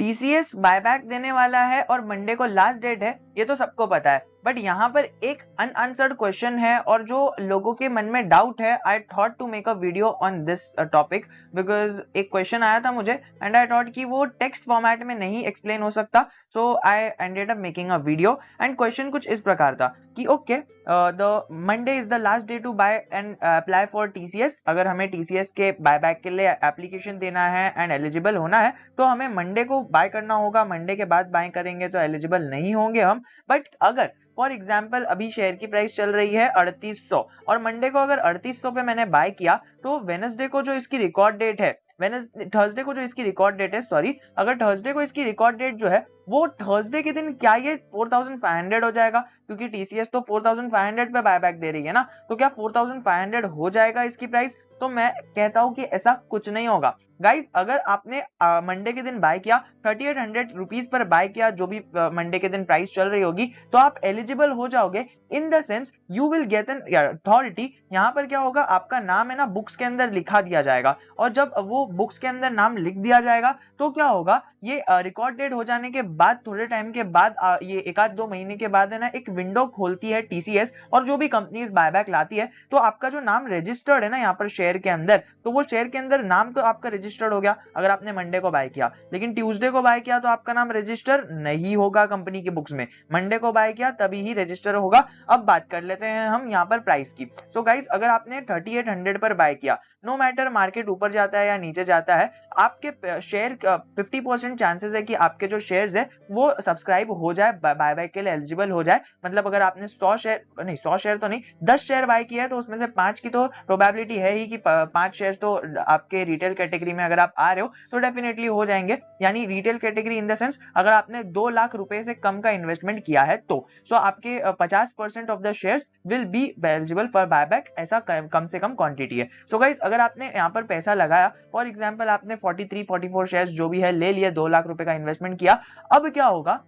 TCS buyback देने वाला है और मंडे को लास्ट डेट है, ये तो सबको पता है, बट यहाँ पर एक अनआंसर्ड क्वेश्चन है और जो लोगों के मन में डाउट है। I thought to make a video on this topic because एक क्वेश्चन आया था मुझे एंड आई थॉट कि वो टेक्स्ट फॉर्मेट में नहीं एक्सप्लेन हो सकता, so I ended up making a video. And question कुछ इस प्रकार था कि okay, the Monday is the last day to buy and apply for TCS. अगर हमें टीसीएस के बायबैक के लिए एप्लीकेशन देना है एंड एलिजिबल होना है तो हमें मंडे को बाय करना होगा, मंडे के बाद बाय करेंगे तो एलिजिबल नहीं होंगे हम। बट अगर फॉर एग्जाम्पल अभी शेयर की प्राइस चल रही है 3800 और मंडे को अगर 3800 पे मैंने बाय किया तो वेडनेसडे को जो इसकी रिकॉर्ड डेट है, थर्सडे को जो इसकी रिकॉर्ड डेट है, सॉरी, अगर थर्सडे को इसकी रिकॉर्ड डेट जो है वो थर्सडे के दिन क्या ये 4500 हो जाएगा, क्योंकि टीसीएस तो 4500 पे बायबैक दे रही है ना, तो क्या 4500 हो जाएगा इसकी प्राइस? तो मैं कहता हूं कि ऐसा कुछ नहीं होगा गाइज। अगर आपने मंडे के दिन बाय किया 3800 रुपीज पर बाय किया, जो भी मंडे के दिन प्राइस चल रही होगी, तो आप एलिजिबल हो जाओगे। In the sense you will get an authority. यहाँ पर क्या होगा, आपका नाम है ना बुक्स के अंदर लिखा दिया जाएगा, और जब वो बुक्स के अंदर नाम लिख दिया जाएगा तो क्या होगा, ये रिकॉर्ड डेट हो जाने के बाद थोड़े टाइम के बाद ये एक आध 2 महीने के बाद है ना एक विंडो खोलती है टीसीएस, और जो भी कंपनीज बायबैक लाती है तो आपका जो नाम रजिस्टर्ड है ना यहाँ पर शेयर के अंदर, तो वो शेयर के अंदर नाम तो आपका रजिस्टर्ड हो गया अगर आपने मंडे को बाय किया, लेकिन ट्यूसडे को बाय किया तो आपका नाम रजिस्टर नहीं होगा कंपनी की बुक्स में। मंडे को बाय किया तभी ही रजिस्टर होगा। अब बात कर लेते हैं हम यहाँ पर प्राइस की। सो गाइस, अगर आपने 3800 पर बाय किया, नो मैटर मार्केट ऊपर जाता है या नीचे जाता है, आपके शेयर 50% चांसेस है कि आपके जो शेयर्स है वो सब्सक्राइब हो जाए, बायबैक के लिए एलिजिबल हो जाए। मतलब अगर आपने 100 शेयर नहीं, 100 शेयर तो नहीं, 10 शेयर बाय किया है तो उसमें से 5 की तो प्रोबेबिलिटी है ही कि 5 शेयर तो आपके रिटेल कैटेगरी में अगर आप आ रहे हो तो डेफिनेटली हो जाएंगे। यानी retail category in the sense अगर आपने 2 लाख रुपए से कम का इन्वेस्टमेंट किया है तो सो आपके 50% of the shares will be eligible for buyback, ऐसा कम से कम क्वांटिटी है। सो गाइस, अगर आपने यहाँ पर पैसा लगाया, फॉर एग्जांपल आपने 43-44 शेयर्स जो भी है ले लिए, 2 लाख रुपए का इन्वेस्टमेंट किया, अब क्या होगा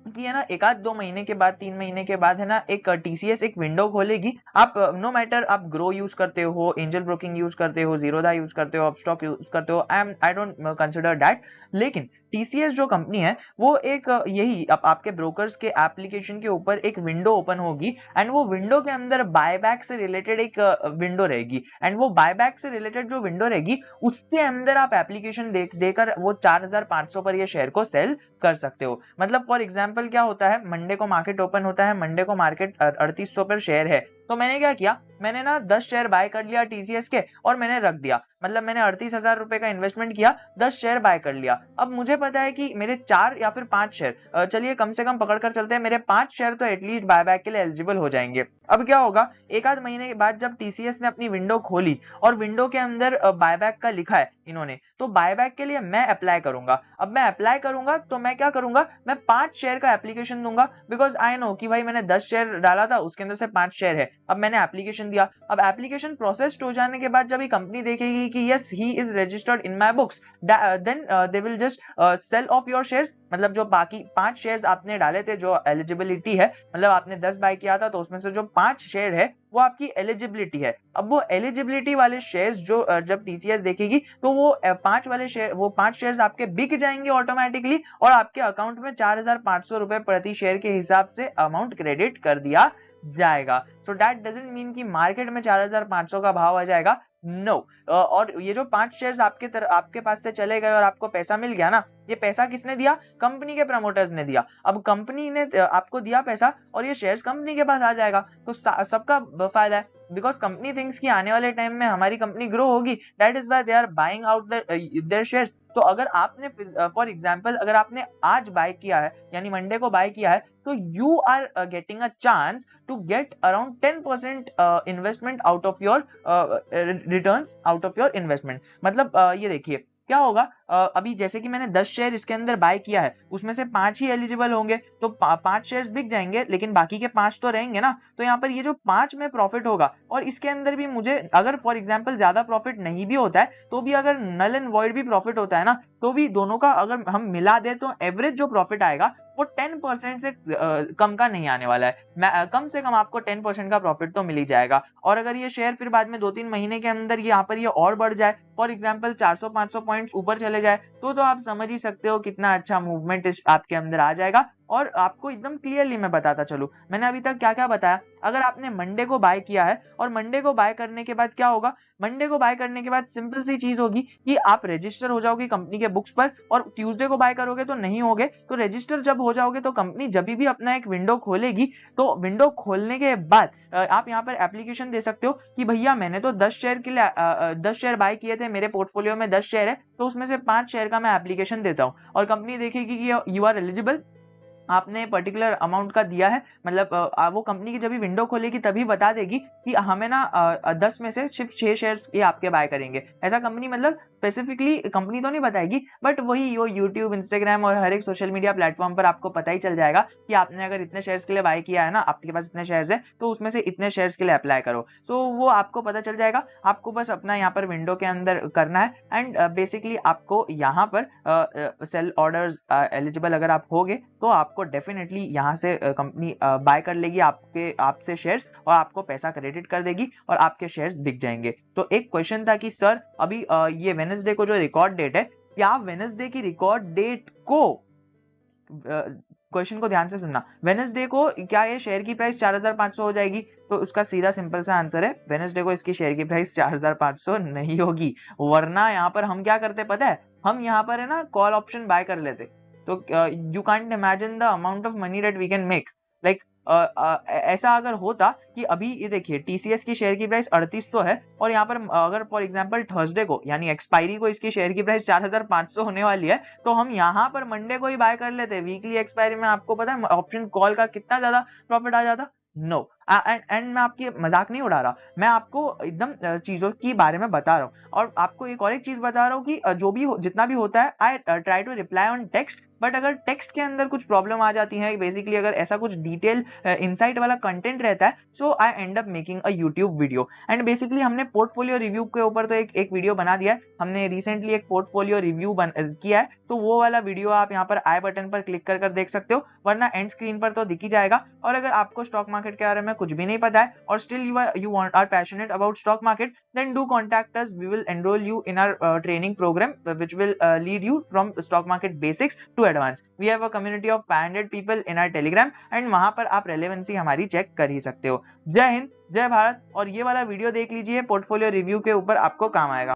कि है ना एक आध 2 महीने के बाद, 3 महीने के बाद है ना एक टीसीएस एक विंडो खोलेगी। आप नो मैटर आप ग्रो यूज करते हो, एंजल ब्रोकिंग यूज करते हो, जीरोधा यूज करते हो, अपस्टॉक यूज करते हो, आई डोंट कंसिडर दैट, लेकिन टीसीएस जो कंपनी है वो एक यही आपके ब्रोकर्स के एप्लीकेशन के ऊपर एक विंडो ओपन होगी एंड वो विंडो के अंदर बायबैक से रिलेटेड एक विंडो रहेगी। एंड वो बायबैक से रिलेटेड जो विंडो रहेगी उसके अंदर आप एप्लीकेशन देकर वो 4500 पर ये शेयर को सेल कर सकते हो। मतलब फॉर एग्जांपल क्या होता है, मंडे को मार्केट ओपन होता है, मंडे को मार्केट 3800 पर शेयर है, तो मैंने क्या किया, मैंने ना 10 शेयर बाय कर लिया टीसीएस के और मैंने रख दिया। मतलब मैंने 38,000 रुपए का इन्वेस्टमेंट किया, 10 शेयर बाय कर लिया। अब मुझे पता है कि मेरे 4 या फिर 5 शेयर, चलिए कम से कम पकड़ कर चलते हैं, मेरे 5 शेयर तो एटलीस्ट बायबैक के लिए एलिजिबल हो जाएंगे। अब क्या होगा, एक आध महीने के बाद जब टीसीएस ने अपनी विंडो खोली और विंडो के अंदर बायबैक का लिखा है इन्होंने, तो बायबैक के लिए मैं अप्लाई करूंगा। अब मैं अप्लाई करूंगा तो मैं क्या करूंगा, मैं 5 शेयर का एप्लीकेशन दूंगा, बिकॉज आई नो कि भाई मैंने 10 शेयर डाला था, उसके अंदर से 5 शेयर है। अब मैंने एप्लीकेशन दिया, अब एप्लीकेशन प्रोसेस्ड हो जाने के बाद जब ये कंपनी देखेगी कि yes he is registered in my books, then they will just sell off your shares. मतलब जो बाकी 5 शेयर्स आपने डाले थे, जो एलिजिबिलिटी है, मतलब आपने 10 बाय किया था तो उसमें से जो 5 शेयर है वो आपकी एलिजिबिलिटी है। अब वो एलिजिबिलिटी वाले शेयर्स जो जब टीसीएस देखेगी तो वो 5 वाले शेयर, वो 5 शेयर्स आपके बिक जाएंगे ऑटोमेटिकली और आपके अकाउंट में 4500 रुपए प्रति शेयर के हिसाब से अमाउंट क्रेडिट कर दिया जाएगा। सो दैट डजंट मीन कि मार्केट में 4500 का भाव आ जाएगा, नो और ये जो 5 शेयर्स आपके पास से चले गए और आपको पैसा मिल गया ना, ये पैसा किसने दिया, कंपनी के प्रमोटर्स ने दिया। अब कंपनी ने आपको दिया पैसा और ये शेयर्स कंपनी के पास आ जाएगा, तो सबका फायदा है, बिकॉज कंपनी थिंक्स कि आने वाले टाइम में हमारी कंपनी ग्रो होगी, that is why they are buying out their shares. तो अगर आपने फॉर एग्जांपल अगर आपने आज बाय किया है यानी मंडे को बाय किया है, तो you are getting a chance to get around 10% investment out of your returns out of your investment. मतलब ये देखिए क्या होगा, अभी जैसे कि मैंने 10 शेयर इसके अंदर बाय किया है, उसमें से 5 ही एलिजिबल होंगे, तो 5 शेयर्स बिक जाएंगे, लेकिन बाकी के 5 तो रहेंगे ना। तो यहाँ पर ये जो 5 में प्रॉफिट होगा, और इसके अंदर भी मुझे अगर फॉर एग्जांपल ज्यादा प्रॉफिट नहीं भी होता है तो भी अगर नल एंड वॉइड भी प्रॉफिट होता है ना, तो भी दोनों का अगर हम मिला दे तो एवरेज जो प्रॉफिट आएगा वो 10% से कम का नहीं आने वाला है। कम से कम आपको 10% का प्रॉफिट तो मिल ही जाएगा। और अगर ये शेयर फिर बाद में 2-3 महीने के अंदर यहाँ पर ये और बढ़ जाए, फॉर एग्जांपल 400-500 पॉइंट्स ऊपर चले चले जाए तो आप समझ ही सकते हो कितना अच्छा मूवमेंट आपके अंदर आ जाएगा। और आपको एकदम क्लियरली मैं बताता चलूं, मैंने अभी तक क्या क्या बताया। अगर आपने मंडे को बाय किया है और मंडे को बाय करने के बाद क्या होगा, मंडे को बाय करने के बाद सिंपल सी चीज होगी कि आप रजिस्टर हो जाओगे कंपनी के बुक्स पर, और ट्यूसडे को बाय करोगे तो नहीं होगे। तो रजिस्टर जब हो जाओगे तो कंपनी जब भी अपना एक विंडो खोलेगी, तो विंडो खोलने के बाद आप यहाँ पर एप्लीकेशन दे सकते हो कि भैया मैंने तो 10 शेयर के लिए 10 शेयर बाय किए थे, मेरे पोर्टफोलियो में 10 शेयर है, तो उसमें से 5 शेयर का मैं एप्लीकेशन देता हूँ। और कंपनी देखेगी कि यू आर एलिजिबल, आपने पर्टिकुलर अमाउंट का दिया है, मतलब वो कंपनी की जब भी विंडो खोलेगी तभी बता देगी कि हमें ना 10 में से सिर्फ 6 शेयर्स ये आपके बाय करेंगे। ऐसा कंपनी मतलब स्पेसिफिकली कंपनी तो नहीं बताएगी, बट वही वो यूट्यूब, इंस्टाग्राम और हर एक सोशल मीडिया प्लेटफॉर्म पर आपको पता ही चल जाएगा कि आपने अगर इतने शेयर्स के लिए बाय किया है ना, आपके पास इतने शेयर्स है, तो उसमें से इतने शेयर्स के लिए अप्लाई करो। सो वो आपको पता चल जाएगा। आपको बस अपना यहाँ पर विंडो के अंदर करना है, एंड बेसिकली आपको यहाँ पर सेल ऑर्डर्स एलिजिबल अगर आप होगे तो आपको डेफिनेटली यहाँ से कंपनी बाय कर लेगी आपसे शेयर्स, और आपको पैसा क्रेडिट कर देगी और आपके शेयर्स बिक जाएंगे। तो एक क्वेश्चन था कि सर अभी ये वेडनेसडे को जो रिकॉर्ड डेट है, क्या वेडनेसडे की रिकॉर्ड डेट को, क्वेश्चन को ध्यान से सुनना, वेडनेसडे को क्या ये शेयर की प्राइस 4500 हो जाएगी? तो उसका सीधा सिंपल सा आंसर है, वेडनेसडे को इसकी शेयर की प्राइस 4500 नहीं होगी। वरना यहाँ पर हम क्या करते पता है, हम यहाँ पर है ना कॉल ऑप्शन बाय कर लेते। तो you can't imagine the amount of money that we can make. Like ऐसा अगर होता कि अभी ये देखिए टीसीएस की शेयर की प्राइस 3800 है, और यहाँ पर अगर फॉर एग्जांपल थर्सडे को यानी एक्सपायरी को इसकी शेयर की प्राइस 4500 होने वाली है, तो हम यहाँ पर मंडे को ही बाय कर लेते। वीकली एक्सपायरी में आपको पता है ऑप्शन कॉल का कितना ज्यादा प्रॉफिट आ जाता। नो, एंड मैं आपकी मजाक नहीं उड़ा रहा, मैं आपको एकदम चीजों के बारे में बता रहा हूँ। और आपको एक और एक चीज बता रहा हूँ कि जो भी जितना भी होता है, I try to reply on text, but अगर टेक्स्ट के अंदर कुछ प्रॉब्लम आ जाती है, बेसिकली अगर ऐसा कुछ डिटेल इनसाइट वाला कंटेंट रहता है, so I end up making a YouTube video. And basically हमने पोर्टफोलियो रिव्यू के ऊपर तो एक वीडियो बना दिया है, हमने रिसेंटली एक पोर्टफोलियो रिव्यू किया है, तो वो वाला वीडियो आप यहाँ पर आई बटन पर क्लिक कर देख सकते हो, वरना एंड स्क्रीन पर तो दिख ही जाएगा। और अगर आपको स्टॉक मार्केट के बारे में कुछ भी नहीं पता है और still you are passionate about stock market, then do contact us. We will enroll you in our training program, which will lead you from stock market basics to advance. We have a community of 500 people in our telegram, and वहां पर आप relevancy हमारी check कर ही सकते हो। जय हिंद, जय भारत। और ये वाला वीडियो देख लीजिए, पोर्टफोलियो रिव्यू के ऊपर आपको काम आएगा।